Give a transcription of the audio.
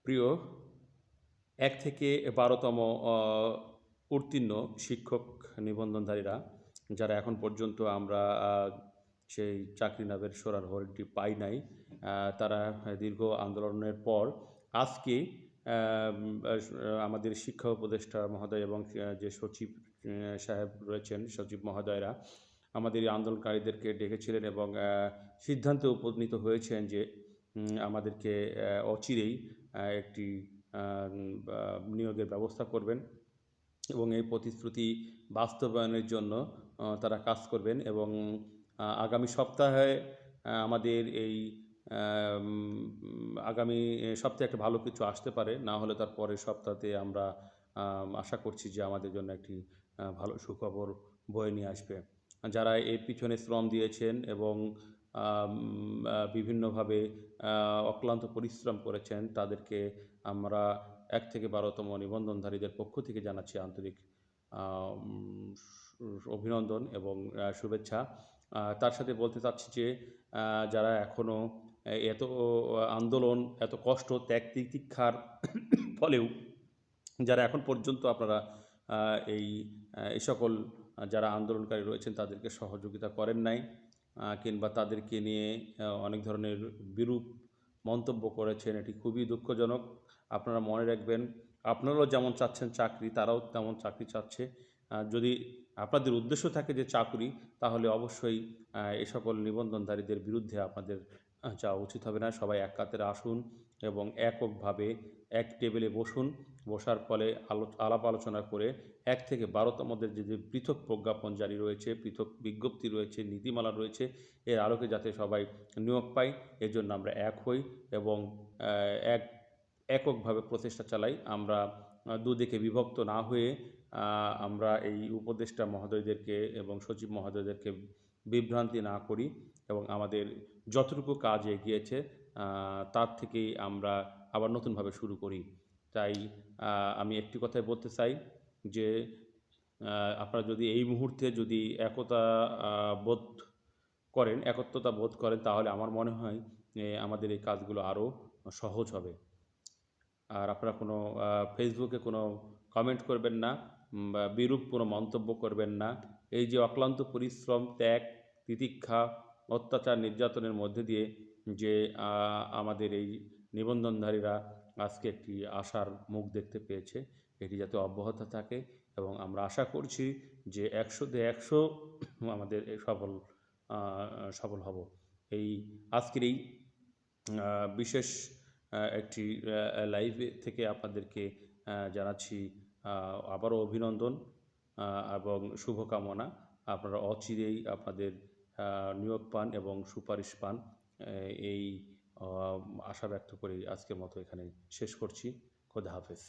প্রিয় ১ থেকে ১২তম উত্তীর্ণ শিক্ষক নিবন্ধনধারীরা, যারা এখন পর্যন্ত আমরা সেই চাকরি লাভের সুরাহা পাই নাই, তারা দীর্ঘ আন্দোলনের পর আজকে আমাদের শিক্ষা উপদেষ্টা মহোদয় এবং যে সচিব সাহেব রয়েছেন, সচিব মহোদয়রা আমাদের এই আন্দোলনকারীদেরকে ডেকেছিলেন এবং সিদ্ধান্তে উপনীত হয়েছেন যে আমাদেরকে অচিরেই একটি নিয়োগের ব্যবস্থা করবেন এবং এই প্রতিশ্রুতি বাস্তবায়নের জন্য তারা কাজ করবেন এবং আগামী সপ্তাহে আমাদের এই আগামী সপ্তাহে একটা ভালো কিছু আসতে পারে, না হলে তার পরের সপ্তাহতে আমরা আশা করছি যে আমাদের জন্য একটি ভালো সুখবর বয়ে নিয়ে আসবে। যারা এর পিছনে শ্রম দিয়েছেন এবং বিভিন্নভাবে অক্লান্ত পরিশ্রম করেছেন, তাদেরকে আমরা ১ থেকে ১২তম নিবন্ধনধারীদের পক্ষ থেকে জানাচ্ছি আন্তরিক অভিনন্দন এবং শুভেচ্ছা। তার সাথে বলতে চাচ্ছি যে যারা এখনও এত আন্দোলন, এত কষ্ট, ত্যাগ তিতিক্ষার ফলেও যারা এখন পর্যন্ত আপনারা এই সকল যারা আন্দোলনকারী রয়েছেন তাদেরকে সহযোগিতা করেন নাই, কিংবা তাদেরকে নিয়ে অনেক ধরনের বিরূপ মন্তব্য করেছেন, এটি খুবই দুঃখজনক। আপনারা মনে রাখবেন, আপনারাও যেমন চাচ্ছেন চাকরি, তারাও তেমন চাকরি চাচ্ছে। যদি আপনাদের উদ্দেশ্য থাকে যে চাকরি, তাহলে অবশ্যই এ সকল নিবন্ধনধারীদের বিরুদ্ধে আপনাদের যাওয়া উচিত হবে না। সবাই এক কাতারে আসুন এবং এককভাবে এক টেবিলে বসুন। বসার ফলে আলাপ আলোচনা করে ১ থেকে ১২তমদের যে পৃথক প্রজ্ঞাপন জারি রয়েছে, পৃথক বিজ্ঞপ্তি রয়েছে, নীতিমালা রয়েছে, এর আলোকে যাতে সবাই নিয়োগ পাই, এজন্য আমরা এক হই এবং এককভাবে প্রচেষ্টা চালাই। আমরা দুদিকে বিভক্ত না হয়ে আমরা এই উপদেষ্টা মহোদয়দেরকে এবং সচিব মহোদয়দেরকে বিভ্রান্তি না করি এবং আমাদের যতটুকু কাজ এগিয়েছে তার থেকেই আমরা আবার নতুনভাবে শুরু করি। তাই আমি একটি কথাই বলতে চাই যে আপনারা যদি এই মুহূর্তে যদি একত্রতা বোধ করেন, তাহলে আমার মনে হয় আমাদের এই কাজগুলো আরও সহজ হবে। আর আপনারা কোনো ফেসবুকে কোনো কমেন্ট করবেন না বা বিরূপ কোনো মন্তব্য করবেন না। এই যে অক্লান্ত পরিশ্রম, ত্যাগ, তিতিক্ষা, অত্যাচার, নির্যাতনের মধ্যে দিয়ে যে আমাদের এই নিবন্ধনধারীরা আজকে একটি আশার মুখ দেখতে পেয়েছে, এটি যাতে অব্যাহত থাকে এবং আমরা আশা করছি যে ১০০-তে ১০০ আমাদের সফল হব। এই আজকের এই বিশেষ একটি লাইভে থেকে আপনাদেরকে জানাচ্ছি আবারও অভিনন্দন এবং শুভকামনা। আপনারা অচিরেই আপনাদের নিয়োগ পান এবং সুপারিশ পান, এই আশা ব্যক্ত করেই আজকের মতো এখানে শেষ করছি। খোদা হাফেজ।